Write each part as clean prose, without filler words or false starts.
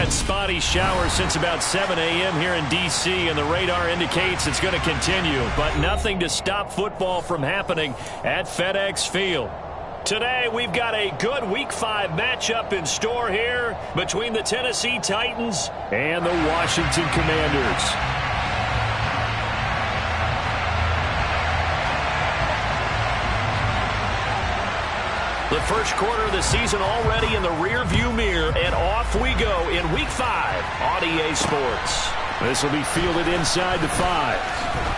had spotty showers since about 7 a.m. here in D.C., and the radar indicates it's going to continue. But nothing to stop football from happening at FedEx Field. Today, we've got a good Week 5 matchup in store here between the Tennessee Titans and the Washington Commanders. The first quarter of the season already in the rearview mirror, and off we go in Week 5 on EA Sports. This will be fielded inside the 5.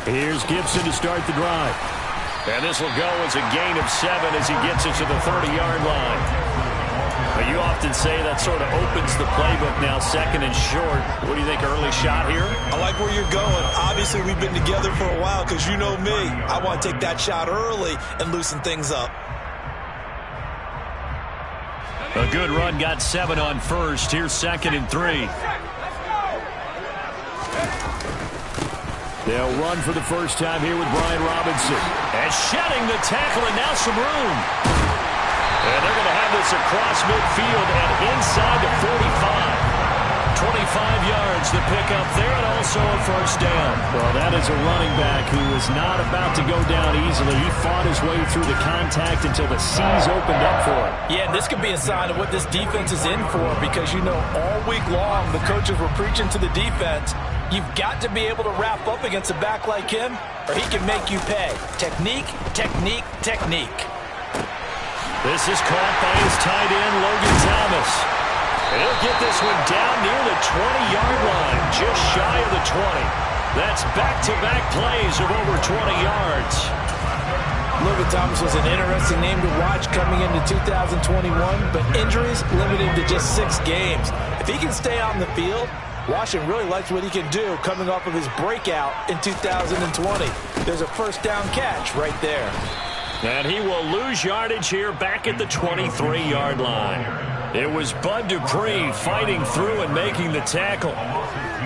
Here's Gibson to start the drive. And this will go as a gain of 7 as he gets it to the 30-yard line. But you often say that sort of opens the playbook now, second and short. What do you think, early shot here? I like where you're going. Obviously, we've been together for a while because you know me. I want to take that shot early and loosen things up. A good run, got 7 on first. Here's 2nd and 3. They'll run for the first time here with Brian Robinson. And shedding the tackle, and now some room. And they're going to have this across midfield and inside the 45. 25 yards the pickup there, and also a first down. Well, that is a running back who is not about to go down easily. He fought his way through the contact until the seas opened up for him. Yeah, this could be a sign of what this defense is in for, because, you know, all week long the coaches were preaching to the defense, you've got to be able to wrap up against a back like him, or he can make you pay. Technique, technique, technique. This is caught by his tight end, Logan Thomas. And he'll get this one down near the 20-yard line, just shy of the 20. That's back-to-back plays of over 20 yards. Logan Thomas was an interesting name to watch coming into 2021, but injuries limited him to just 6 games. If he can stay on the field, Washington really likes what he can do coming off of his breakout in 2020. There's a first down catch right there. And he will lose yardage here back at the 23-yard line. It was Bud Dupree fighting through and making the tackle.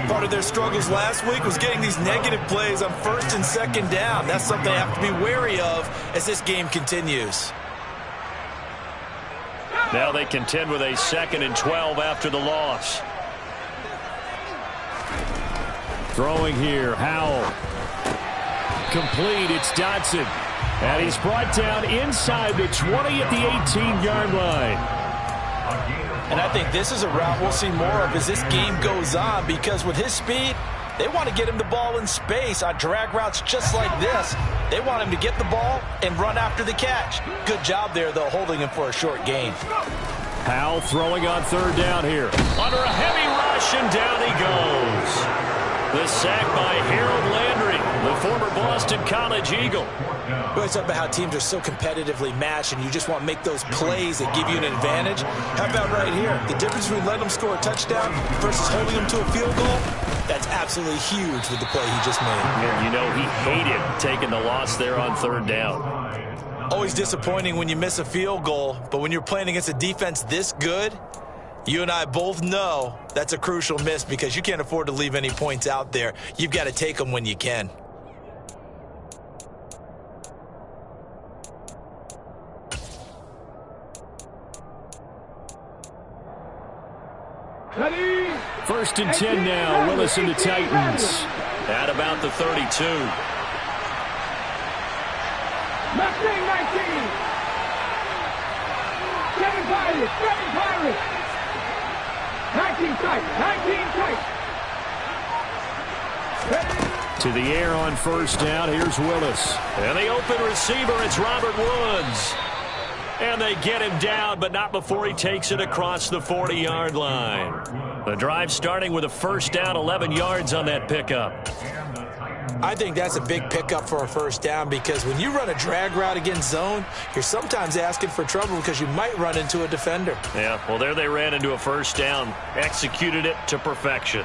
Part of their struggles last week was getting these negative plays on 1st and 2nd down. That's something they have to be wary of as this game continues. Now they contend with a 2nd and 12 after the loss. Throwing here, Howell. Complete, it's Dotson. And he's brought down inside the 20 at the 18-yard line. And I think this is a route we'll see more of as this game goes on, because with his speed, they want to get him the ball in space on drag routes just like this. They want him to get the ball and run after the catch. Good job there, though, holding him for a short gain. Powell throwing on 3rd down here. Under a heavy rush, and down he goes. The sack by Harold Landry, the former Boston College Eagle. We always talk about how teams are so competitively matched, and you just want to make those plays that give you an advantage. How about right here? The difference between letting them score a touchdown versus holding them to a field goal, that's absolutely huge with the play he just made. And you know he hated taking the loss there on 3rd down. Always disappointing when you miss a field goal, but when you're playing against a defense this good, you and I both know that's a crucial miss, because you can't afford to leave any points out there. You've got to take them when you can. Ready? 1st and 10 now, Willis and the Titans. At about the 32. Mustang 19. Seven Pirates. 19 Titans. To the air on 1st down. Here's Willis. And the open receiver, it's Robert Woods. And they get him down, but not before he takes it across the 40-yard line. The drive starting with a 1st down, 11 yards on that pickup. I think that's a big pickup for a first down because when you run a drag route against zone, you're sometimes asking for trouble because you might run into a defender. Yeah, well, there they ran into a first down, executed it to perfection.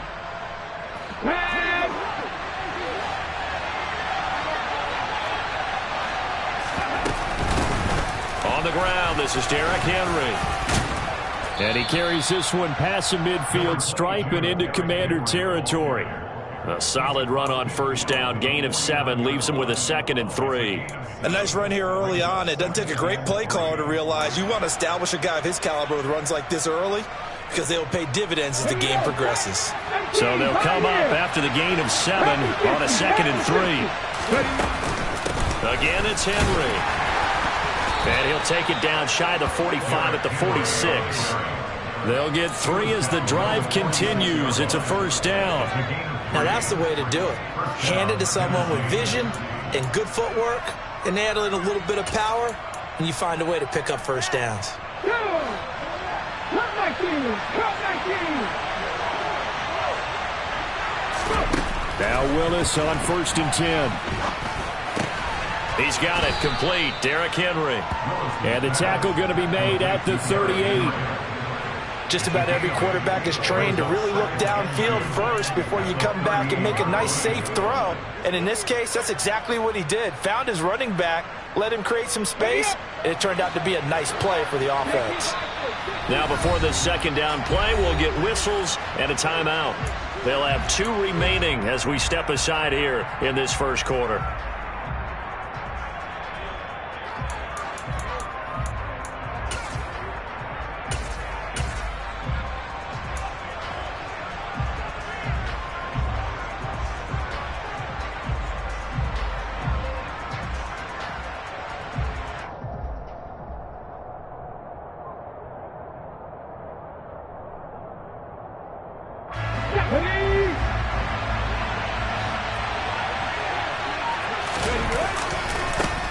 On the ground, this is Derrick Henry. And he carries this one past the midfield stripe and into Commander territory. A solid run on first down, gain of 7, leaves him with a 2nd and 3. A nice run here early on. It doesn't take a great play caller to realize you want to establish a guy of his caliber with runs like this early because they'll pay dividends as the game progresses. So they'll come up after the gain of 7 on a 2nd and 3. Again, it's Henry. And he'll take it down shy of the 45 at the 46. They'll get 3 as the drive continues. It's a first down. Now that's the way to do it. Hand it to someone with vision and good footwork and add in a little bit of power, and you find a way to pick up first downs. Now Willis on 1st and 10. He's got it complete. Derrick Henry. And the tackle going to be made at the 38. Just about every quarterback is trained to really look downfield first before you come back and make a nice, safe throw. And in this case, that's exactly what he did. Found his running back, let him create some space, and it turned out to be a nice play for the offense. Now before this 2nd down play, we'll get whistles and a timeout. They'll have 2 remaining as we step aside here in this first quarter.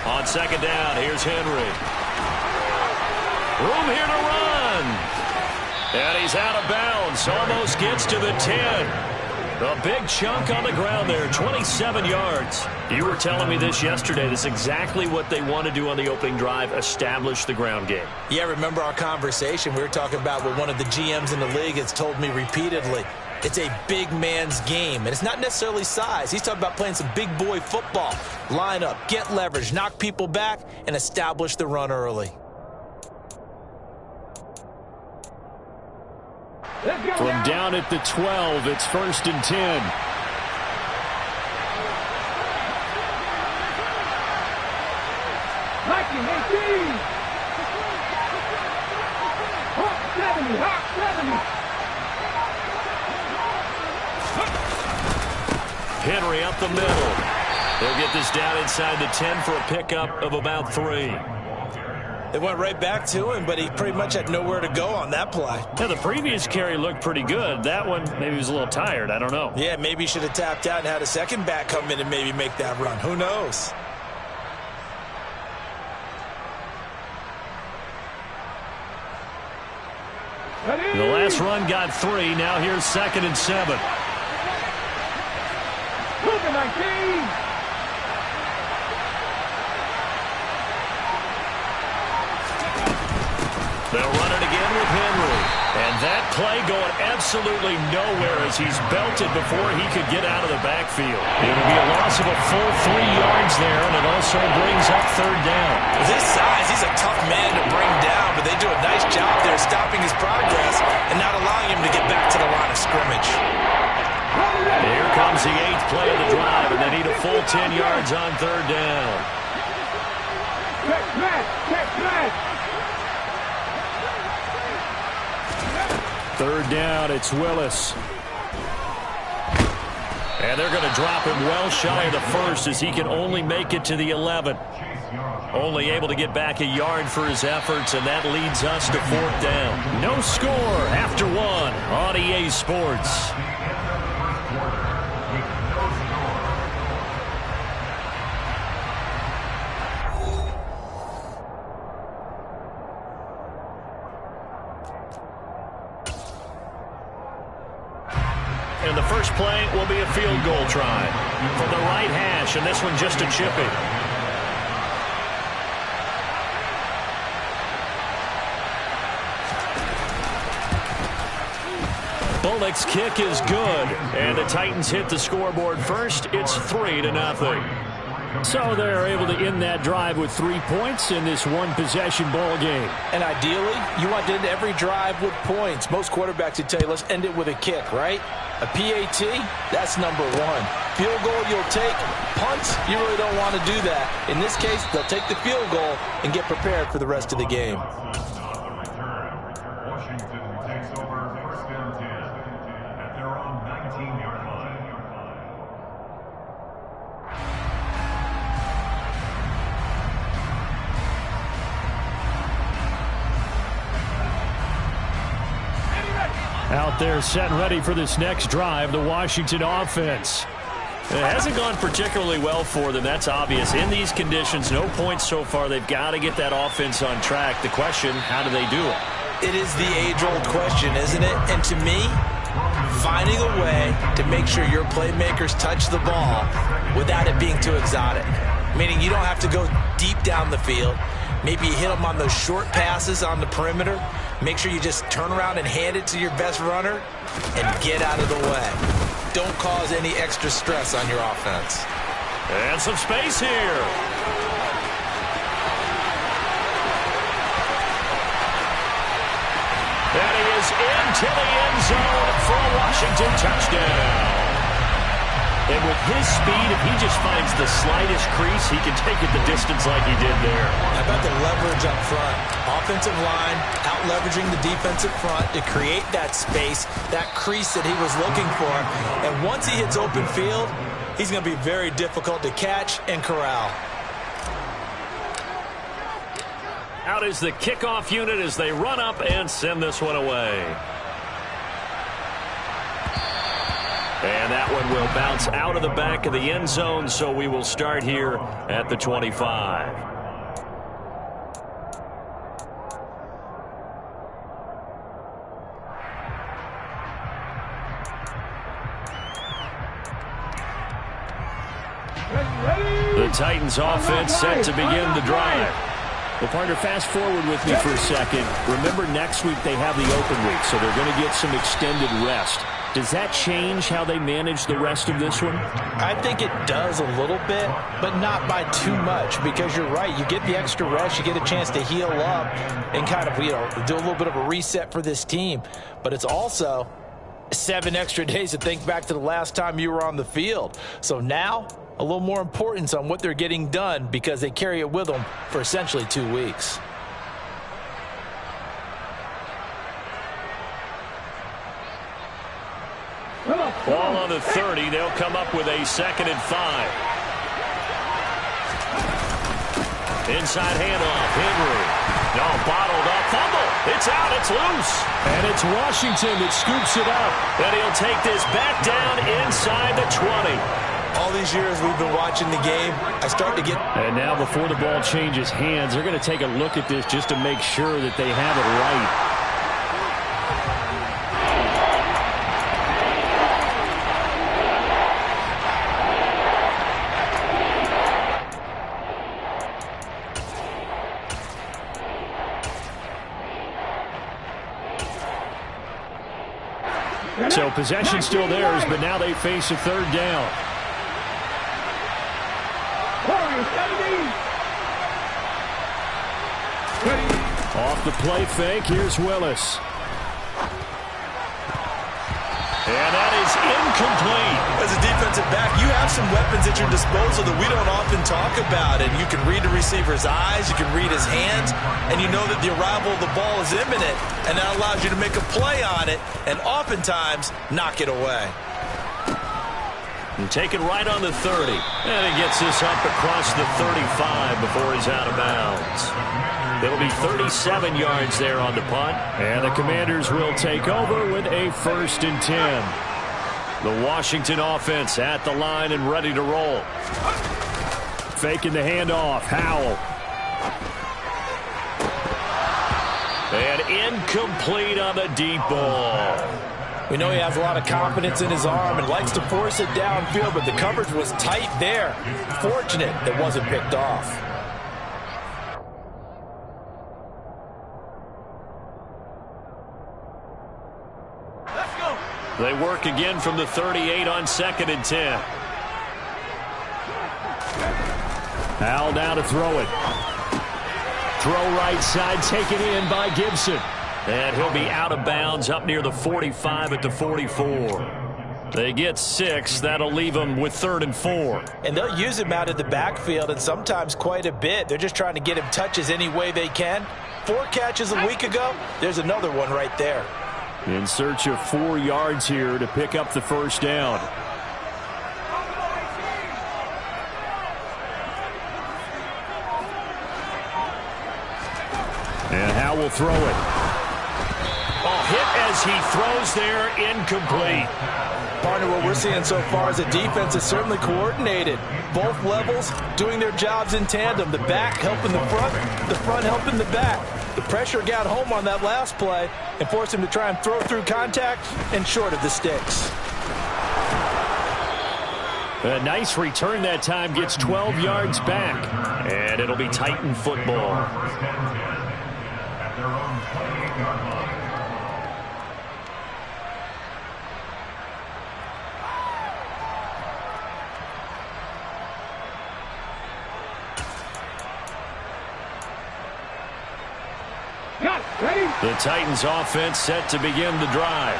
On 2nd down, here's Henry. Room here to run. And he's out of bounds. Almost gets to the 10. A big chunk on the ground there, 27 yards. You were telling me this yesterday. This is exactly what they want to do on the opening drive, establish the ground game. Yeah, remember our conversation? We were talking about what one of the GMs in the league has told me repeatedly. It's a big man's game, and it's not necessarily size. He's talking about playing some big boy football. Line up, get leverage, knock people back, and establish the run early. From down at the 12, it's 1st and 10. Henry up the middle. They'll get this down inside the 10 for a pickup of about 3. They went right back to him, but he pretty much had nowhere to go on that play. Yeah, the previous carry looked pretty good. That one, maybe he was a little tired. I don't know. Yeah, maybe he should have tapped out and had a second back come in and maybe make that run. Who knows? The last run got 3. Now here's 2nd and 7. They'll run it again with Henry. And that play going absolutely nowhere as he's belted before he could get out of the backfield. It'll be a loss of a full 3 yards there, and it also brings up 3rd down. With his size, he's a tough man to bring down, but they do a nice job there stopping his progress and not allowing him to get back to the line of scrimmage. Here comes the 8th play of the drive, and they need a full 10 yards on 3rd down. Third down, it's Willis. And they're going to drop him well shy of the 1st as he can only make it to the 11. Only able to get back a yard for his efforts, and that leads us to 4th down. No score after 1 on EA Sports. And the first play will be a field goal try. from the right hash, and this one just a chippy. Bullock's kick is good, and the Titans hit the scoreboard first. It's 3-0. So they're able to end that drive with 3 points in this one-possession ball game. And ideally, you want to end every drive with points. Most quarterbacks would tell you, let's end it with a kick, right? A PAT, that's number one. Field goal you'll take. Punts, you really don't want to do that. In this case, they'll take the field goal and get prepared for the rest of the game. Out there set and ready for this next drive, the Washington offense. It hasn't gone particularly well for them, that's obvious. In these conditions, no points so far. They've got to get that offense on track. The question, how do they do it? It is the age-old question, isn't it? And to me, finding a way to make sure your playmakers touch the ball without it being too exotic. Meaning you don't have to go deep down the field. Maybe you hit them on those short passes on the perimeter. Make sure you just turn around and hand it to your best runner and get out of the way. Don't cause any extra stress on your offense. And some space here. And he is into the end zone for a Washington touchdown. And with his speed, if he just finds the slightest crease, he can take it the distance like he did there. How about the leverage up front? Offensive line out-leveraging the defensive front to create that space, that crease that he was looking for. And once he hits open field, he's going to be very difficult to catch and corral. Out is the kickoff unit as they run up and send this one away. And that one will bounce out of the back of the end zone, so we will start here at the 25. The Titans offense set to begin the drive. Well, partner, fast forward with me for a second. Remember, next week they have the open week, so they're going to get some extended rest. Does that change how they manage the rest of this one? I think it does a little bit, but not by too much, because you're right. You get the extra rest. You get a chance to heal up and kind of, do a little bit of a reset for this team. But it's also 7 extra days to think back to the last time you were on the field. So now, a little more importance on what they're getting done because they carry it with them for essentially 2 weeks. Ball on the 30. They'll come up with a 2nd and 5. Inside handoff. Henry. No, bottled up. Fumble. It's out. It's loose. And it's Washington that scoops it up. And he'll take this back down inside the 20. All these years we've been watching the game, I start to get... And now before the ball changes hands, they're going to take a look at this just to make sure that they have it right. So possession still theirs, but now they face a 3rd down. Off the play fake, here's Willis. And that is incomplete. As a defensive back, you have some weapons at your disposal that we don't often talk about. And you can read the receiver's eyes, you can read his hands, and you know that the arrival of the ball is imminent. And that allows you to make a play on it and oftentimes knock it away. And take it right on the 30. And he gets this up across the 35 before he's out of bounds. It'll be 37 yards there on the punt. And the Commanders will take over with a 1st and 10. The Washington offense at the line and ready to roll. Faking the handoff. Howell. And incomplete on the deep ball. We know he has a lot of confidence in his arm and likes to force it downfield, but the coverage was tight there. Fortunate it wasn't picked off. Let's go. They work again from the 38 on 2nd and 10. Al now to throw it. Throw right side, taken in by Gibson. And he'll be out of bounds up near the 45 at the 44. They get 6. That'll leave them with 3rd and 4. And they'll use him out of the backfield, and sometimes quite a bit. They're just trying to get him touches any way they can. 4 catches a week ago. There's another one right there. In search of 4 yards here to pick up the first down. And Howe will throw it. Hit as he throws there, incomplete. Partner, what we're seeing so far is a defense is certainly coordinated. Both levels doing their jobs in tandem. The back helping the front helping the back. The pressure got home on that last play and forced him to try and throw through contact and short of the sticks. A nice return that time, gets 12 yards back. And it'll be Titan football. The Titans offense set to begin the drive.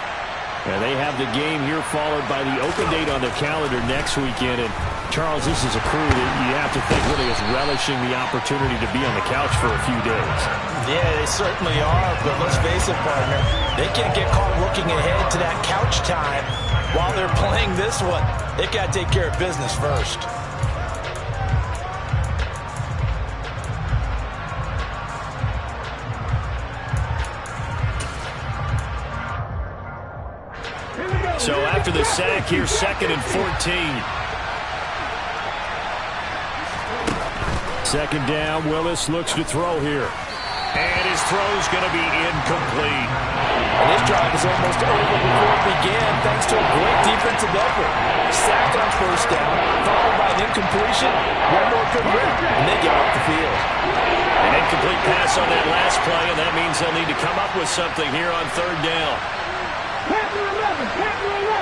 And they have the game here followed by the open date on the calendar next weekend. And Charles, this is a crew that you have to think really is relishing the opportunity to be on the couch for a few days. Yeah, they certainly are, but let's face it, partner. They can't get caught looking ahead to that couch time while they're playing this one. They've got to take care of business first. So after the sack here, 2nd and 14. 2nd down, Willis looks to throw here. And his throw's going to be incomplete. And this drive is almost over before it began thanks to a great defensive effort. Sacked on 1st down, followed by an incompletion, one more good rip, and they get off the field. An incomplete pass on that last play, and that means they'll need to come up with something here on 3rd down. Panther 11, Panther 11.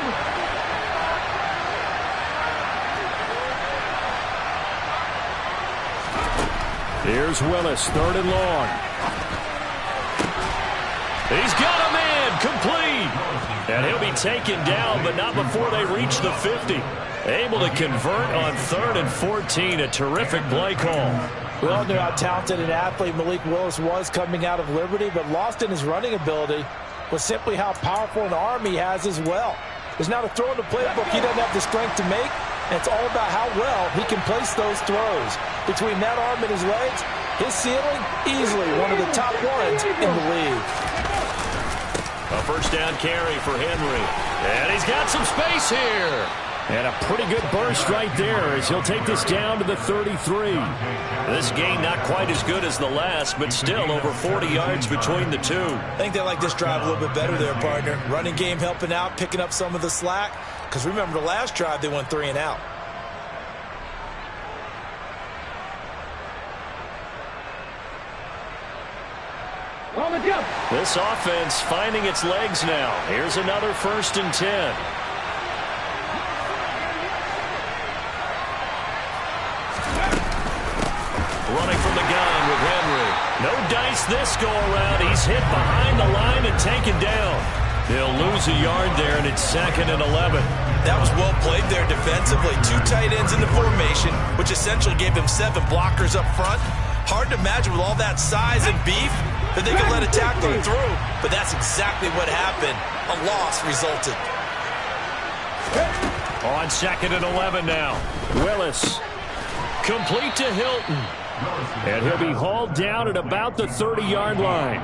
Here's Willis, 3rd and long. He's got a man, complete. And he'll be taken down, but not before they reach the 50. Able to convert on 3rd and 14, a terrific play call. We all knew how talented an athlete Malik Willis was coming out of Liberty, but lost in his running ability was simply how powerful an arm he has as well. There's not a throw in the playbook he doesn't have the strength to make, and it's all about how well he can place those throws. Between that arm and his legs, his ceiling, easily one of the top ones in the league. A 1st down carry for Henry. And he's got some space here. And a pretty good burst right there as he'll take this down to the 33. This gain not quite as good as the last, but still over 40 yards between the two. I think they like this drive a little bit better there, partner. Running game helping out, picking up some of the slack. Because remember the last drive, they went 3 and out. On the jump. This offense finding its legs now. Here's another 1st and 10. Running from the gun with Henry. No dice this go around. He's hit behind the line and taken down. They'll lose a yard there, and it's 2nd and 11. That was well played there defensively. 2 tight ends in the formation, which essentially gave him 7 blockers up front. Hard to imagine with all that size and beef that they could let a tackler through, but that's exactly what happened. A loss resulted. On 2nd and 11 now. Willis. Complete to Hilton. And he'll be hauled down at about the 30-yard line.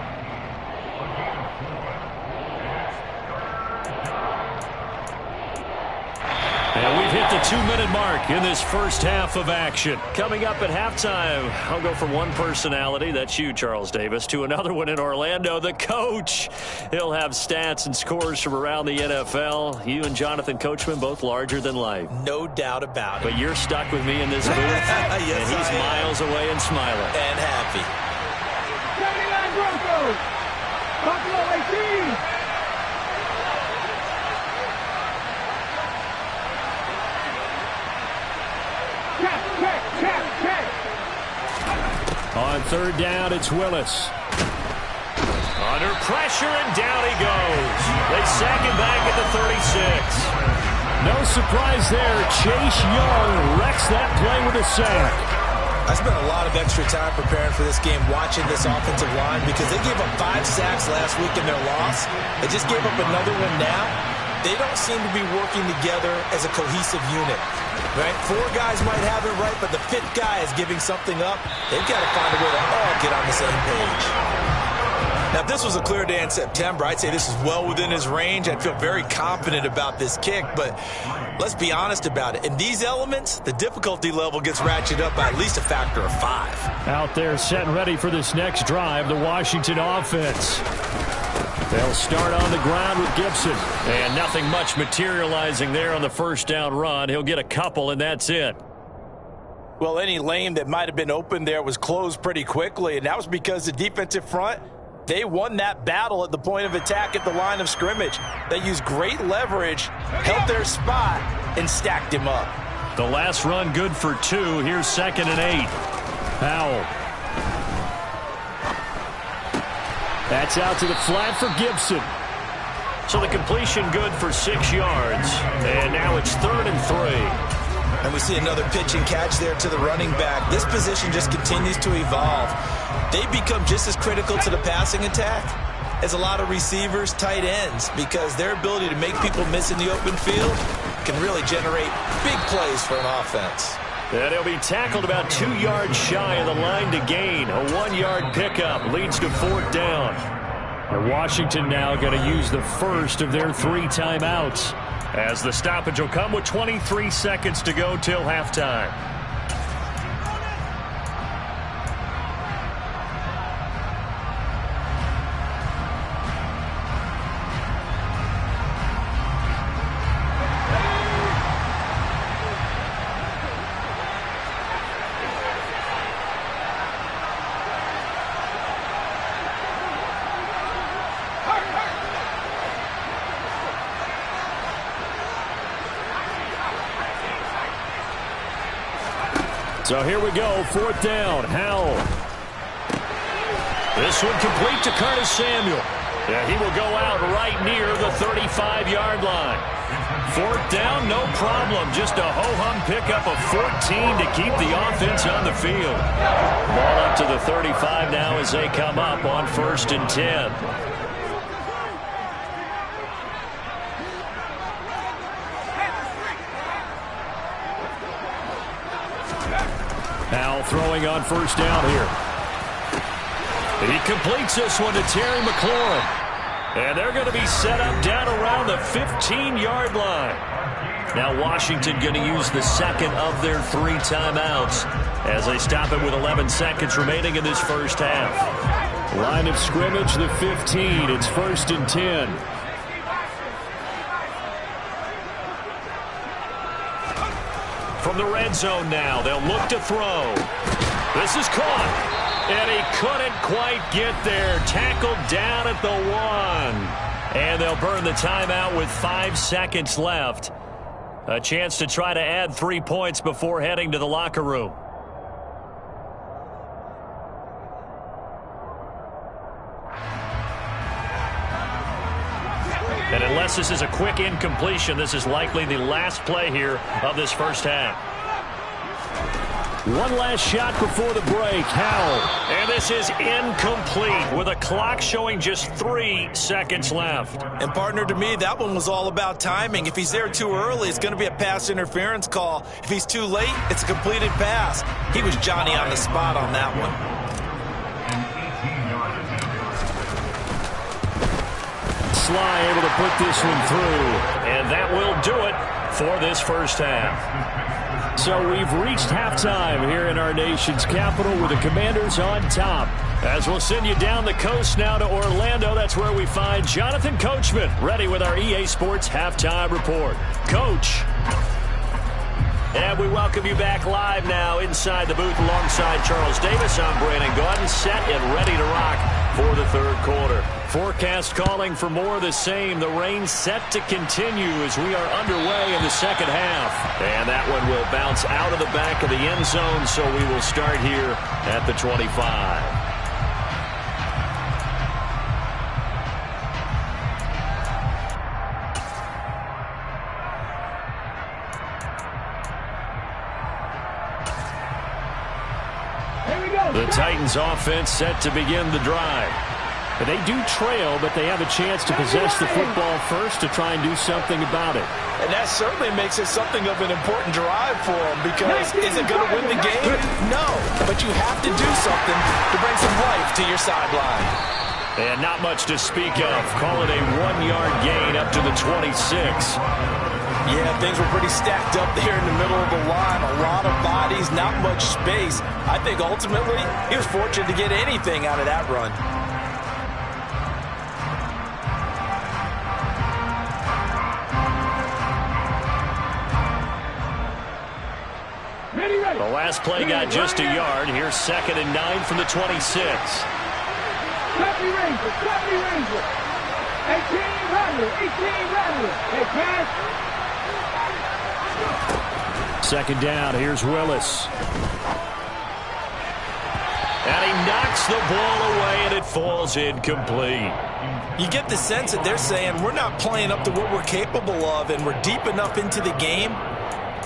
And we've hit the 2-minute mark in this first half of action. Coming up at halftime, I'll go from one personality, that's you, Charles Davis, to another one in Orlando, the coach. He'll have stats and scores from around the NFL. You and Jonathan Coachman both larger than life. No doubt about it. But you're stuck with me in this booth, yes, and he's miles away and smiling. And happy. 79 Broncos. Buffalo 18. On third down, it's Willis. Under pressure, and down he goes. They sack him back at the 36. No surprise there. Chase Young wrecks that play with a sack. I spent a lot of extra time preparing for this game, watching this offensive line, because they gave up 5 sacks last week in their loss. They just gave up another one now. They don't seem to be working together as a cohesive unit. Right? 4 guys might have it right, but the 5th guy is giving something up. They've got to find a way to all get on the same page. Now, if this was a clear day in September, I'd say this is well within his range. I'd feel very confident about this kick, but let's be honest about it. In these elements, the difficulty level gets ratcheted up by at least a factor of 5. Out there set and ready for this next drive, the Washington offense. They'll start on the ground with Gibson. And nothing much materializing there on the first down run. He'll get a couple, and that's it. Well, any lane that might have been open there was closed pretty quickly, and that was because the defensive front, they won that battle at the point of attack at the line of scrimmage. They used great leverage, held their spot, and stacked him up. The last run good for 2. Here's 2nd and 8. Powell. That's out to the flat for Gibson. So the completion good for 6 yards. And now it's 3rd and 3. And we see another pitch and catch there to the running back. This position just continues to evolve. They become just as critical to the passing attack as a lot of receivers, tight ends, because their ability to make people miss in the open field can really generate big plays for an offense. And he'll be tackled about 2 yards shy of the line to gain. A 1-yard pickup leads to 4th down. And Washington now going to use the first of their 3 timeouts, as the stoppage will come with 23 seconds to go till halftime. So here we go, 4th down, Howell. This one complete to Curtis Samuel. Yeah, he will go out right near the 35-yard line. 4th down, no problem. Just a ho-hum pickup of 14 to keep the offense on the field. Ball up to the 35 now as they come up on 1st and 10. Now throwing on 1st down here. He completes this one to Terry McLaurin. And they're going to be set up down around the 15-yard line. Now Washington going to use the 2nd of their 3 timeouts as they stop it with 11 seconds remaining in this first half. Line of scrimmage, the 15. It's 1st and 10. From the red zone now, they'll look to throw. This is caught, and he couldn't quite get there. Tackled down at the 1. And they'll burn the timeout with 5 seconds left. A chance to try to add 3 points before heading to the locker room. And unless this is a quick incompletion, this is likely the last play here of this first half. One last shot before the break. Howell. And this is incomplete with a clock showing just 3 seconds left. And partner, to me, that one was all about timing. If he's there too early, it's going to be a pass interference call. If he's too late, it's a completed pass. He was Johnny on the spot on that one. Sly able to put this one through. And that will do it for this first half. So we've reached halftime here in our nation's capital with the Commanders on top. As we'll send you down the coast now to Orlando, that's where we find Jonathan Coachman ready with our EA Sports Halftime Report. Coach. And we welcome you back live now inside the booth alongside Charles Davis. I'm Brandon Gaudin, set and ready to rock for the third quarter. Forecast calling for more of the same. The rain set to continue as we are underway in the second half. And that one will bounce out of the back of the end zone, so we will start here at the 25. The Titans offense set to begin the drive. They do trail, but they have a chance to possess the football first to try and do something about it. And that certainly makes it something of an important drive for them, because is it going to win the game? No, but you have to do something to bring some life to your sideline. And not much to speak of. Call it a 1-yard gain up to the 26. Yeah, things were pretty stacked up there in the middle of the line. A lot of bodies, not much space. I think ultimately he was fortunate to get anything out of that run. The last play got just a yard. Here's 2nd and 9 from the 26. Copy Ranger, copy Ranger. 18 Rattler, 18 Rattler. Hey, pass. 2nd down. Here's Willis. And he knocks the ball away, and it falls incomplete. You get the sense that they're saying we're not playing up to what we're capable of, and we're deep enough into the game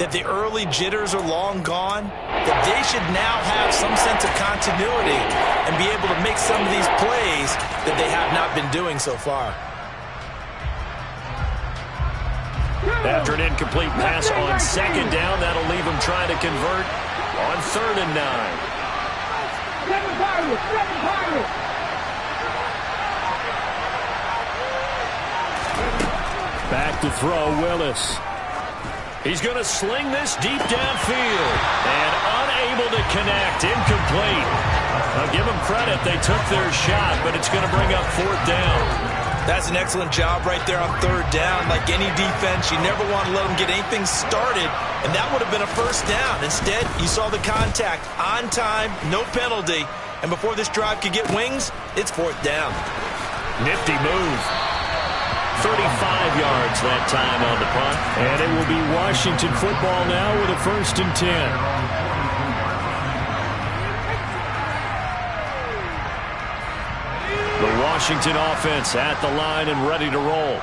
that the early jitters are long gone, that they should now have some sense of continuity and be able to make some of these plays that they have not been doing so far. After an incomplete pass on 2nd down, that'll leave them trying to convert on 3rd and 9. Seven Pirates, seven Pirates. Back to throw, Willis. He's going to sling this deep downfield and unable to connect. Incomplete. I'll give them credit. They took their shot, but it's going to bring up 4th down. That's an excellent job right there on 3rd down. Like any defense, you never want to let them get anything started, and that would have been a 1st down. Instead, you saw the contact on time, no penalty, and before this drive could get wings, it's 4th down. Nifty move. 35 yards that time on the punt. And it will be Washington football now with a 1st and 10. The Washington offense at the line and ready to roll.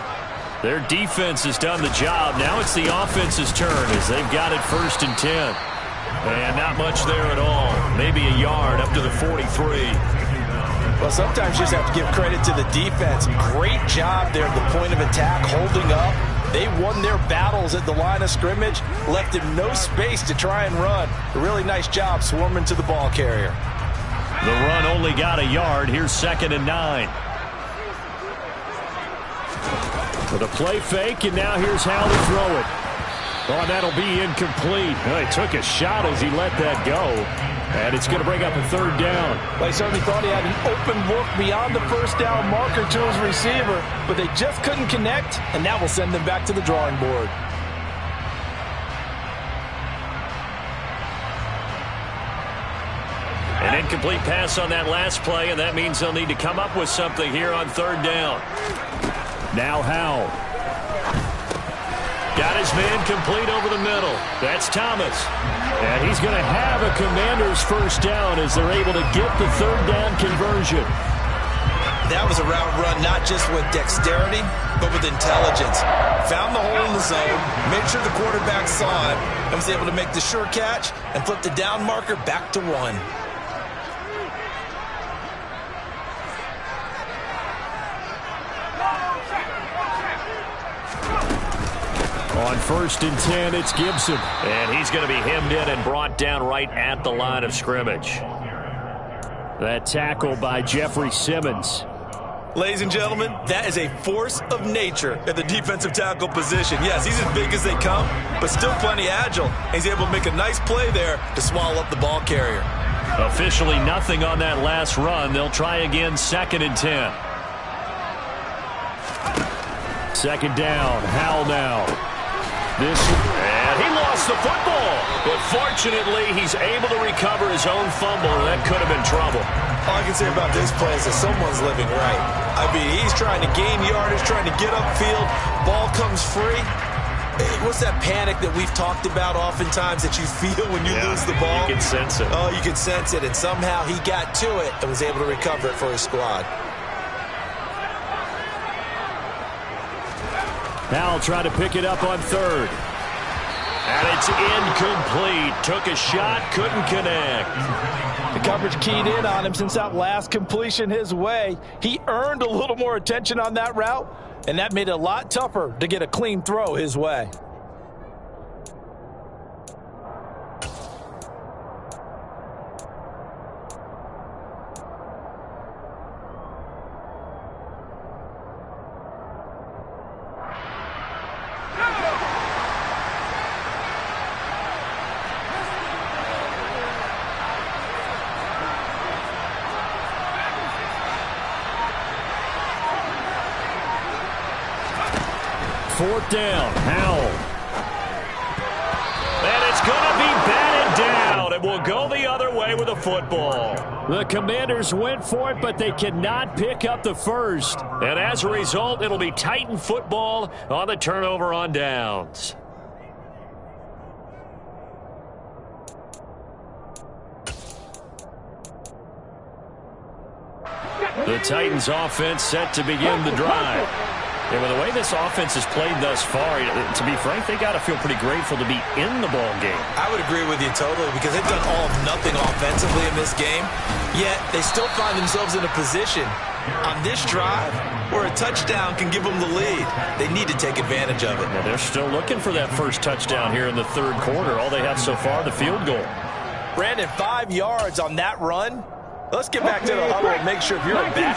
Their defense has done the job. Now it's the offense's turn as they've got it 1st and 10. And not much there at all. Maybe a yard up to the 43. Well, sometimes you just have to give credit to the defense. Great job there at the point of attack, holding up. They won their battles at the line of scrimmage, left him no space to try and run. A really nice job swarming to the ball carrier. The run only got a yard. Here's 2nd and 9. With a play fake, and now here's how to throw it. Oh, that'll be incomplete. Well, he took a shot as he let that go. And it's going to bring up a 3rd down. Well, he certainly thought he had an open look beyond the 1st down marker to his receiver, but they just couldn't connect, and that will send them back to the drawing board. An incomplete pass on that last play, and that means they'll need to come up with something here on 3rd down. Now Howell. Got his man complete over the middle. That's Thomas. And he's going to have a Commander's 1st down as they're able to get the 3rd down conversion. That was a route run not just with dexterity, but with intelligence. Found the hole in the zone, made sure the quarterback saw it, and was able to make the sure catch and flip the down marker back to 1. On 1st and 10, it's Gibson. And he's going to be hemmed in and brought down right at the line of scrimmage. That tackle by Jeffrey Simmons. Ladies and gentlemen, that is a force of nature at the defensive tackle position. Yes, he's as big as they come, but still plenty agile. And he's able to make a nice play there to swallow up the ball carrier. Officially nothing on that last run. They'll try again, 2nd and 10. 2nd down, Howell now. And he lost the football. But fortunately, he's able to recover his own fumble, and that could have been trouble. All I can say about this play is that someone's living right. I mean, he's trying to gain yardage, trying to get upfield. Ball comes free. What's that panic that we've talked about oftentimes that you feel when you lose the ball? You can sense it. Oh, you can sense it, and somehow he got to it and was able to recover it for his squad. Howell trying to pick it up on 3rd. And it's incomplete. Took a shot, couldn't connect. The coverage keyed in on him since that last completion his way. He earned a little more attention on that route, and that made it a lot tougher to get a clean throw his way. Fourth down, Howell. And it's going to be batted down. It will go the other way with the football. The Commanders went for it, but they cannot pick up the first. And as a result, it'll be Titan football on the turnover on downs. The Titans offense set to begin the drive. And with the way this offense has played thus far, to be frank, they got to feel pretty grateful to be in the ball game. I would agree with you totally because they've done all of nothing offensively in this game, yet they still find themselves in a position on this drive where a touchdown can give them the lead. They need to take advantage of it. Well, they're still looking for that first touchdown here in the 3rd quarter. All they have so far, the field goal. Brandon, 5 yards on that run. Let's get back to the huddle and make sure if you're a back,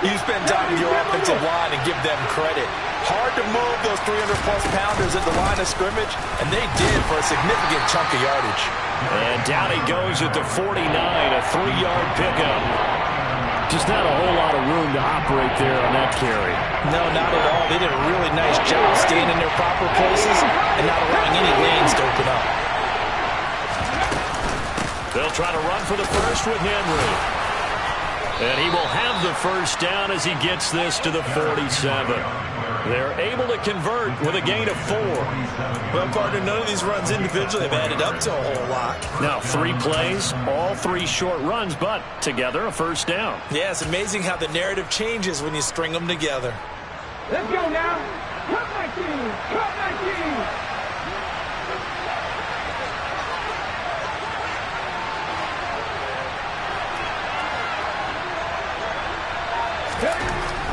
you spend time with your offensive line and give them credit. Hard to move those 300-plus pounders at the line of scrimmage, and they did for a significant chunk of yardage. And down he goes at the 49, a 3-yard pickup. Just not a whole lot of room to operate there on that carry. No, not at all. They did a really nice job staying in their proper places and not allowing any lanes to open up. They'll try to run for the first with Henry. And he will have the first down as he gets this to the 47. They're able to convert with a gain of 4. Well, partner, none of these runs individually have added up to a whole lot. Now, 3 plays, all 3 short runs, but together a first down. Yeah, it's amazing how the narrative changes when you string them together. Let's go now. Cut my team. Cut my team.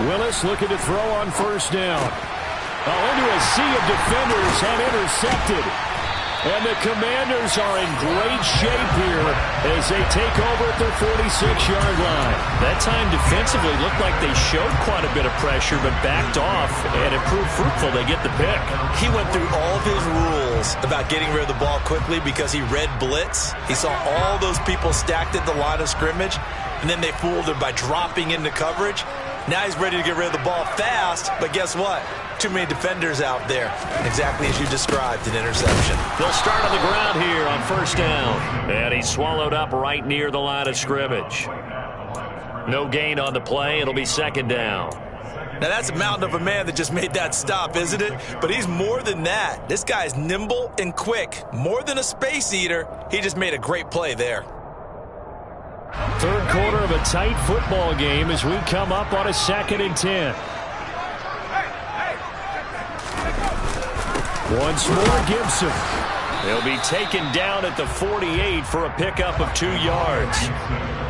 Willis looking to throw on first down. Into a sea of defenders and intercepted. And the Commanders are in great shape here as they take over at their 46-yard line. That time defensively looked like they showed quite a bit of pressure but backed off, and it proved fruitful. They get the pick. He went through all of his rules about getting rid of the ball quickly because he read blitz. He saw all those people stacked at the line of scrimmage, and then they fooled him by dropping into coverage. Now he's ready to get rid of the ball fast, but guess what? Too many defenders out there. Exactly as you described, an interception. They'll start on the ground here on first down. And he's swallowed up right near the line of scrimmage. No gain on the play. It'll be 2nd down. Now that's a mountain of a man that just made that stop, isn't it? But he's more than that. This guy's nimble and quick. More than a space eater. He just made a great play there. 3rd quarter of a tight football game as we come up on a 2nd and 10. Once more, Gibson. He'll be taken down at the 48 for a pickup of 2 yards.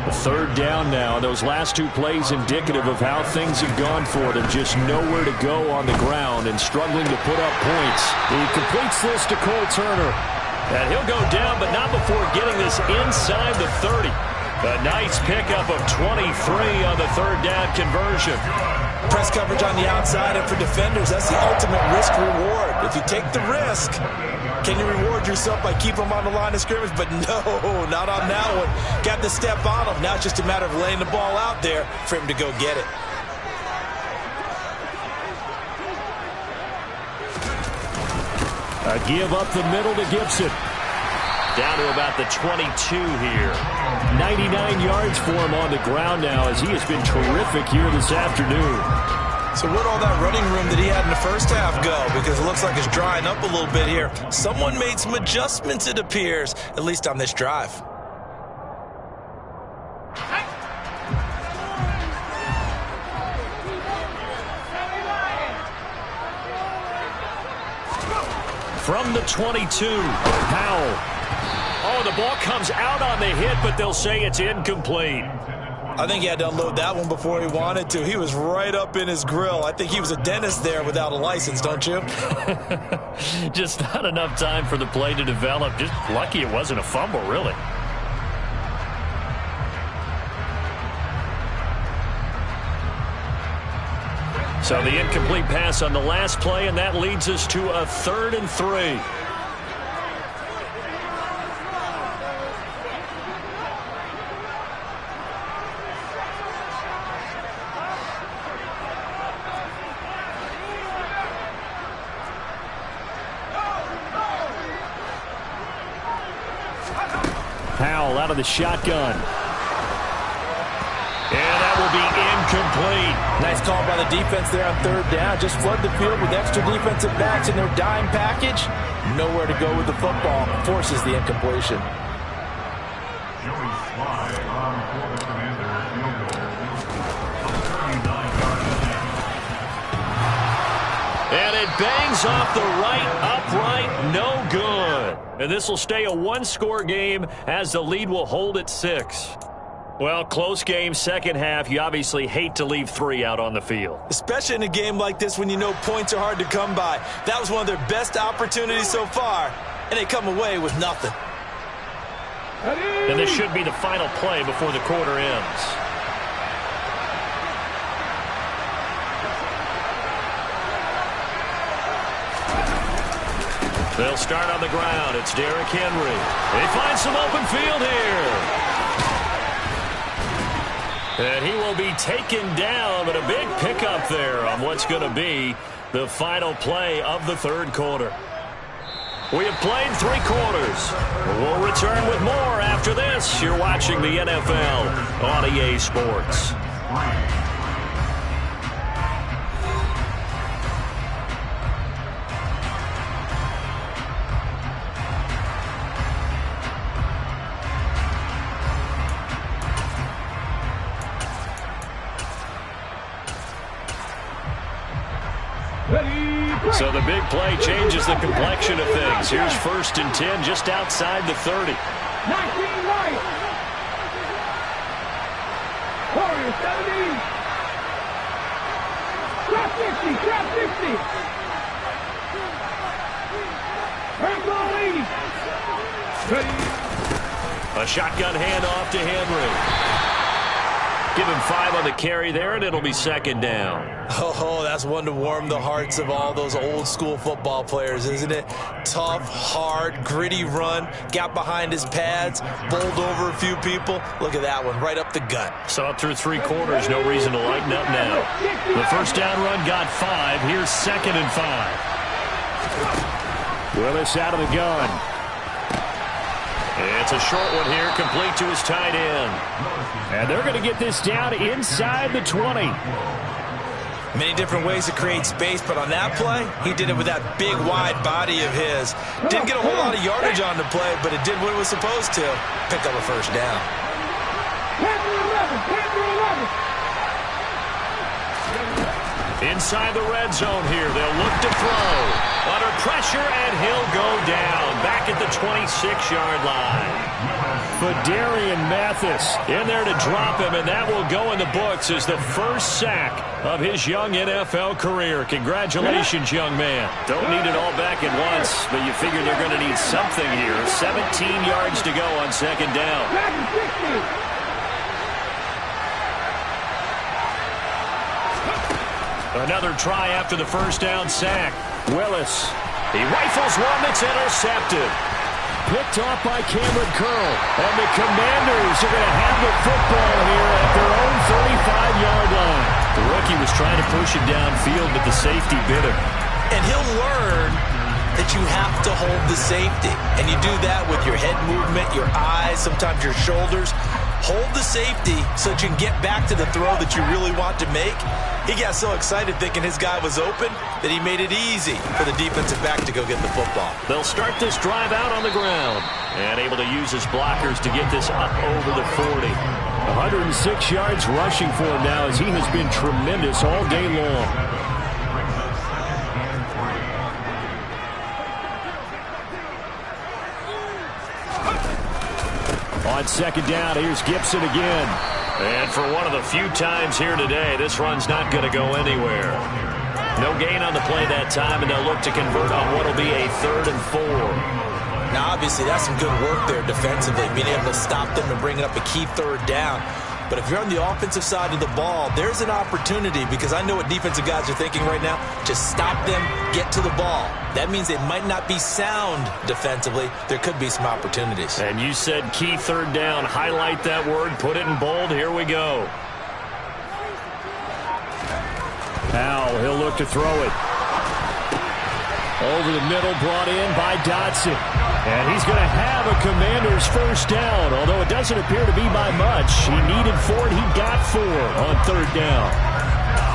The 3rd down now. Those last 2 plays indicative of how things have gone for them. Just nowhere to go on the ground and struggling to put up points. He completes this to Cole Turner. And he'll go down, but not before getting this inside the 30. A nice pickup of 23 on the third down conversion. Press coverage on the outside, and for defenders, that's the ultimate risk reward. If you take the risk, can you reward yourself by keeping them on the line of scrimmage? But no, not on that one. Got to step on them. Now it's just a matter of laying the ball out there for him to go get it. A give up the middle to Gibson. Down to about the 22 here. 99 yards for him on the ground now as he has been terrific here this afternoon. So where'd all that running room that he had in the first half go? Because it looks like it's drying up a little bit here. Someone made some adjustments, it appears, at least on this drive. From the 22, Powell. Oh, the ball comes out on the hit, but they'll say it's incomplete. I think he had to unload that one before he wanted to. He was right up in his grill. I think he was a dentist there without a license, don't you? Just not enough time for the play to develop. Just lucky it wasn't a fumble, really. So the incomplete pass on the last play, and that leads us to a 3rd and 3. Powell out of the shotgun. And that will be incomplete. Nice call by the defense there on 3rd down. Just flood the field with extra defensive backs in their dime package. Nowhere to go with the football. Forces the incompletion. And it bangs off the right upright. No good. And this will stay a 1-score game as the lead will hold at 6. Well, close game, second half. You obviously hate to leave 3 out on the field. Especially in a game like this when you know points are hard to come by. That was one of their best opportunities so far, and they come away with nothing. And this should be the final play before the quarter ends. They'll start on the ground. It's Derrick Henry. They find some open field here. And he will be taken down, but a big pickup there on what's going to be the final play of the 3rd quarter. We have played 3 quarters. We'll return with more after this. You're watching the NFL on EA Sports. So the big play changes the complexion of things. Here's 1st and 10 just outside the 30. 19 right. Warriors 70. Trap 50. Trap 50. Hurricane 80. A shotgun handoff to Henry. Give him 5 on the carry there, and it'll be 2nd down. Oh, that's one to warm the hearts of all those old-school football players, isn't it? Tough, hard, gritty run. Got behind his pads, bowled over a few people. Look at that one, right up the gut. Saw through 3 quarters, no reason to lighten up now. The first down run got 5. Here's 2nd and 5. Willis out of the gun. It's a short one here, complete to his tight end. And they're going to get this down inside the 20. Many different ways to create space, but on that play, he did it with that big, wide body of his. Didn't get a whole lot of yardage on the play, but it did what it was supposed to. Picked up a first down. 10-11. Inside the red zone here, they'll look to throw. Under pressure, and he'll go down. Back at the 26-yard line. Phidarian Mathis in there to drop him, and that will go in the books as the first sack of his young NFL career. Congratulations, young man. Don't need it all back at once, but you figure they're going to need something here. 17 yards to go on 2nd down. Another try after the first down sack. Willis. He rifles one that's intercepted. Picked off by Cameron Curl. And the Commanders are going to have the football here at their own 35-yard line. The rookie was trying to push it downfield, but the safety bit him. And he'll learn that you have to hold the safety. And you do that with your head movement, your eyes, sometimes your shoulders. Hold the safety so that you can get back to the throw that you really want to make. He got so excited thinking his guy was open that he made it easy for the defensive back to go get the football. They'll start this drive out on the ground and able to use his blockers to get this up over the 40. 106 yards rushing for him now as he has been tremendous all day long. On second down, here's Gibson again. And for one of the few times here today, this run's not going to go anywhere. No gain on the play that time, and they'll look to convert on what will be a 3rd and 4. Now, obviously, that's some good work there defensively, being able to stop them and bringing up a key 3rd down. But if you're on the offensive side of the ball, there's an opportunity, because I know what defensive guys are thinking right now. Just stop them, get to the ball. That means they might not be sound defensively. There could be some opportunities. And you said key 3rd down. Highlight that word. Put it in bold. Here we go. Powell, he'll look to throw it. Over the middle, brought in by Dotson. And he's going to have a Commander's first down, although it doesn't appear to be by much. He needed 4, and he got 4 on 3rd down.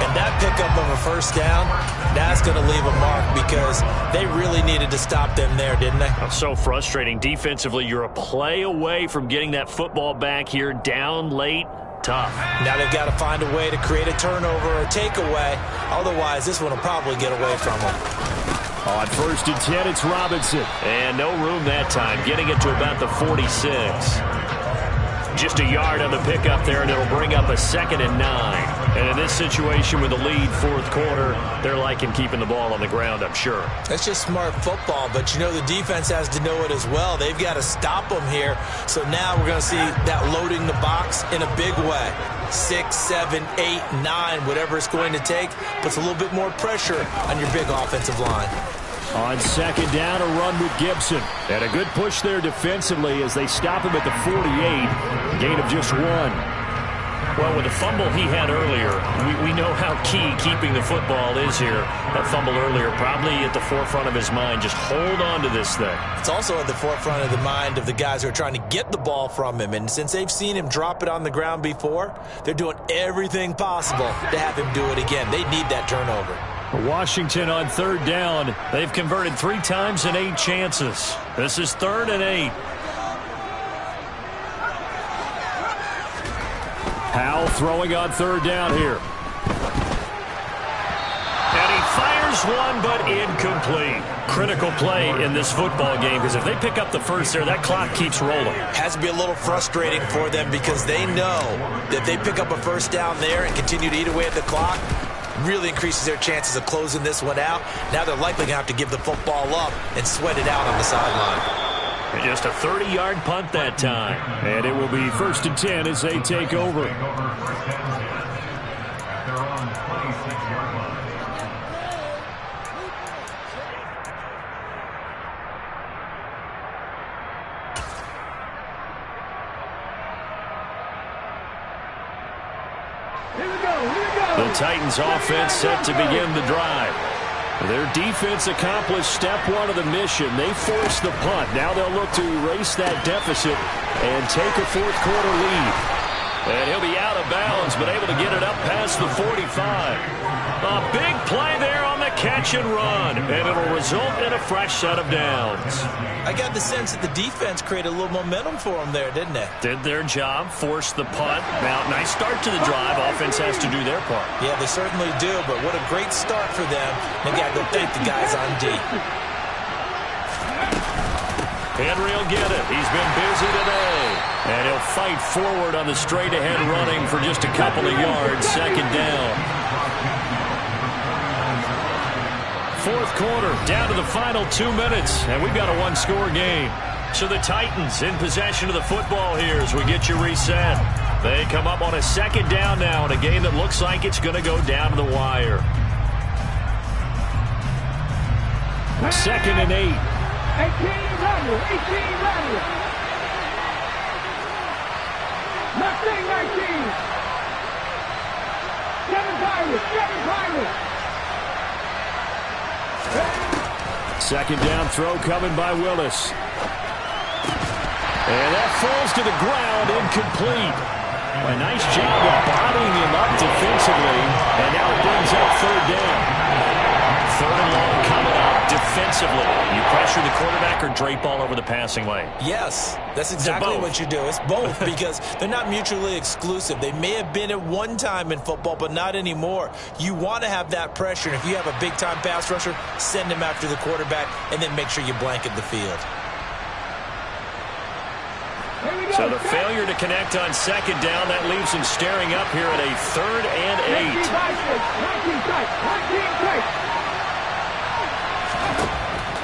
And that pickup of a first down, that's going to leave a mark because they really needed to stop them there, didn't they? That's so frustrating. Defensively, you're a play away from getting that football back here down late. Tough. Now they've got to find a way to create a turnover or a takeaway. Otherwise, this one will probably get away from them. On 1st and 10, it's Robinson. And no room that time, getting it to about the 46. Just a yard on the pickup there, and it'll bring up a 2nd and 9. And in this situation with the lead 4th quarter, they're liking keeping the ball on the ground, I'm sure. That's just smart football, but you know the defense has to know it as well. They've got to stop them here. So now we're going to see that loading the box in a big way. 6, 7, 8, 9, whatever it's going to take, puts a little bit more pressure on your big offensive line. On second down, a run with Gibson. And a good push there defensively as they stop him at the 48. Gain of just 1. Well, with the fumble he had earlier, we know how key keeping the football is here. That fumble earlier probably at the forefront of his mind. Just hold on to this thing. It's also at the forefront of the mind of the guys who are trying to get the ball from him. And since they've seen him drop it on the ground before, they're doing everything possible to have him do it again. They need that turnover. Washington on 3rd down. They've converted 3 times in 8 chances. This is 3rd and 8. Powell throwing on 3rd down here. And he fires one, but incomplete. Critical play in this football game, because if they pick up the first there, that clock keeps rolling. Has to be a little frustrating for them because they know that if they pick up a first down there and continue to eat away at the clock, really increases their chances of closing this one out. Now they're likely going to have to give the football up and sweat it out on the sideline. Just a 30-yard punt that time. And it will be 1st and 10 as they take over. The Titans offense set to begin the drive. Their defense accomplished step 1 of the mission. They forced the punt. Now they'll look to erase that deficit and take a 4th quarter lead. And he'll be out of bounds, but able to get it up past the 45. A big play there on the catch and run, and it'll result in a fresh set of downs. I got the sense that the defense created a little momentum for them there, didn't they? Did their job, forced the punt. Now, nice start to the drive. Offense has to do their part. Yeah, they certainly do, but what a great start for them. They've got to go thank the guys on D. Henry will get it. He's been busy today. And he'll fight forward on the straight-ahead running for just a couple of yards. 2nd down. 4th quarter, down to the final 2 minutes. And we've got a 1-score game. So the Titans in possession of the football here as we get you reset. They come up on a 2nd down now in a game that looks like it's going to go down to the wire. 2nd and 8. 18 Rattler. 18 Rattler. Left wing 19. 7 Pirates. 7 Pirates. 2nd down throw coming by Willis. And that falls to the ground, incomplete. A nice job of bodying him up defensively. And now it brings up 3rd down. 3rd and long coming up defensively. You pressure the quarterback or drape all over the passing lane? Yes, that's exactly what you do. It's both because they're not mutually exclusive. They may have been at one time in football, but not anymore. You want to have that pressure. And if you have a big-time pass rusher, send him after the quarterback and then make sure you blanket the field. So the failure to connect on 2nd down, that leaves him staring up here at a 3rd and 8.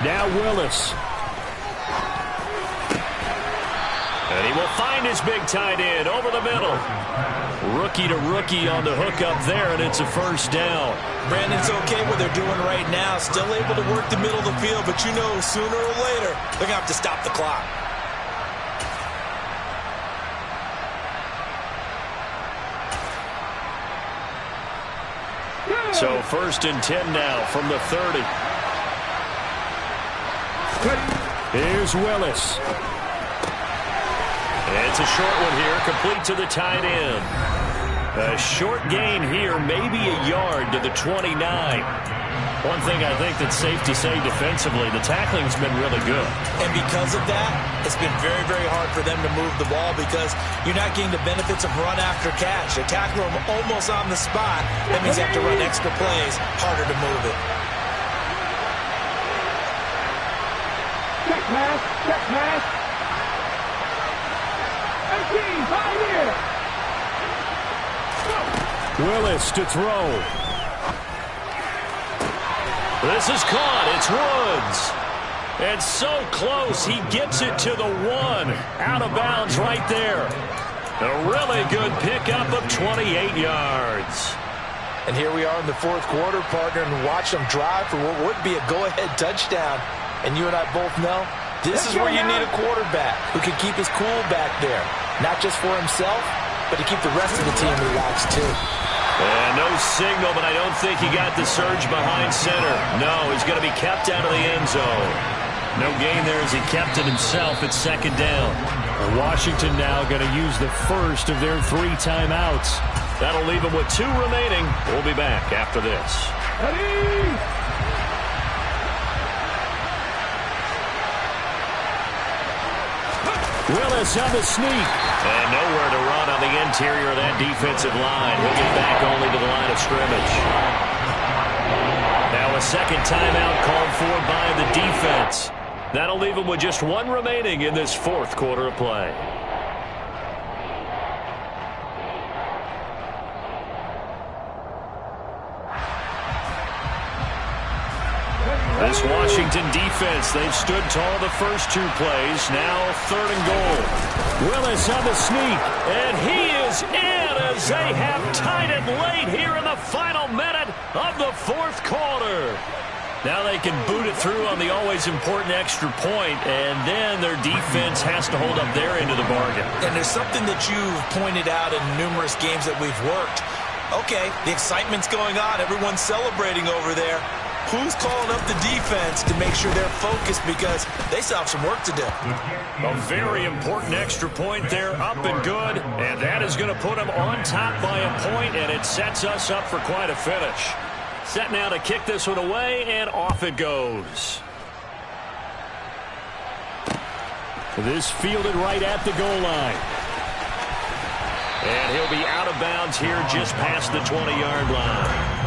Now Willis. And he will find his big tight end over the middle. Rookie to rookie on the hook up there, and it's a 1st down. Brandon's okay what they're doing right now. Still able to work the middle of the field, but you know sooner or later they're going to have to stop the clock. So 1st and 10 now from the 30. Here's Willis. It's a short one here, complete to the tight end. A short gain here, maybe a yard to the 29. One thing I think that's safe to say defensively, the tackling's been really good. And because of that, it's been very, very hard for them to move the ball because you're not getting the benefits of run after catch. They tackle them almost on the spot. That means you have to run extra plays, harder to move it. Check pass. Check pass. 18, Pioneer. Willis to throw. This is caught. It's Woods. And so close. He gets it to the 1. Out of bounds right there. A really good pickup of 28 yards. And here we are in the 4th quarter, partner, and watch them drive for what would be a go-ahead touchdown. And you and I both know this is where you need a quarterback who can keep his cool back there. Not just for himself, but to keep the rest of the team relaxed too. And no signal, but I don't think he got the surge behind center. No, he's going to be kept out of the end zone. No gain there as he kept it himself at 2nd down. Washington now going to use the first of their 3 timeouts. That'll leave them with 2 remaining. We'll be back after this. Ready? Willis on the sneak. And nowhere to run on the interior of that defensive line. He'll get back only to the line of scrimmage. Now a 2nd timeout called for by the defense. That'll leave him with just 1 remaining in this 4th quarter of play. This Washington defense, they've stood tall the first 2 plays. Now 3rd and goal. Willis on the sneak, and he is in as they have tied it late here in the final minute of the 4th quarter. Now they can boot it through on the always important extra point, and then their defense has to hold up their end of the bargain. And there's something that you've pointed out in numerous games that we've worked. Okay, the excitement's going on. Everyone's celebrating over there. Who's calling up the defense to make sure they're focused because they still have some work to do? A very important extra point there, up and good, and that is going to put them on top by a point, and it sets us up for quite a finish. Set now to kick this one away, and off it goes. This fielded right at the goal line. And he'll be out of bounds here just past the 20-yard line.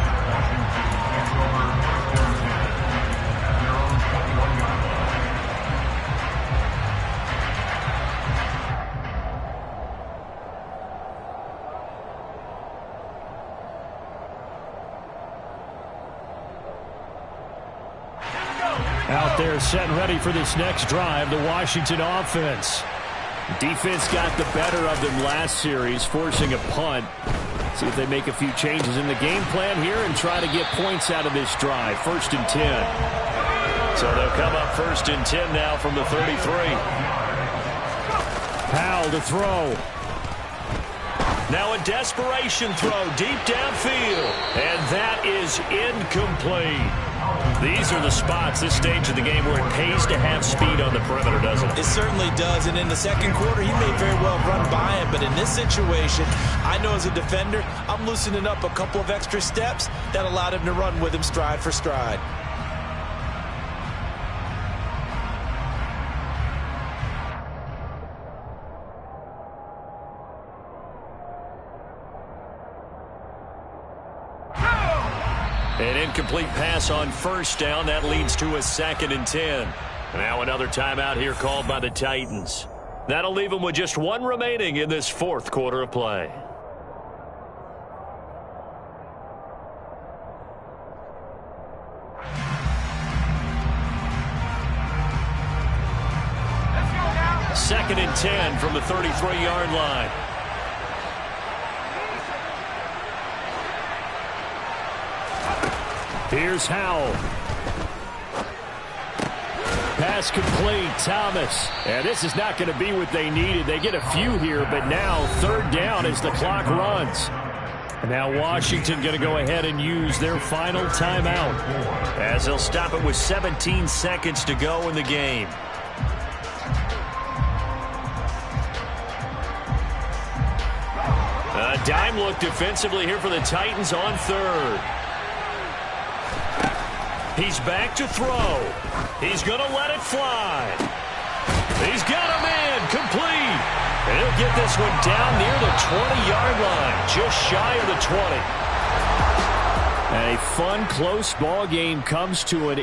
Out there set and ready for this next drive, the Washington offense. Defense got the better of them last series, forcing a punt. See if they make a few changes in the game plan here and try to get points out of this drive. 1st and 10. So they'll come up 1st and 10 now from the 33. Powell to throw. Now a desperation throw deep downfield. And that is incomplete. These are the spots, this stage of the game, where it pays to have speed on the perimeter, doesn't it? It certainly does. And in the second quarter, he may very well run by him. But in this situation, I know as a defender, I'm loosening up a couple of extra steps that allowed him to run with him stride for stride. An incomplete pass on 1st down. That leads to a 2nd and 10. Now another timeout here called by the Titans. That'll leave them with just 1 remaining in this 4th quarter of play. Let's go now. 2nd and 10 from the 33-yard line. Here's Howell. Pass complete, Thomas. And this is not going to be what they needed. They get a few here, but now 3rd down as the clock runs. And now Washington going to go ahead and use their final timeout, as they'll stop it with 17 seconds to go in the game. A dime look defensively here for the Titans on 3rd. He's back to throw. He's going to let it fly. He's got him in, complete. And he'll get this one down near the 20-yard line, just shy of the 20. A fun, close ball game comes to an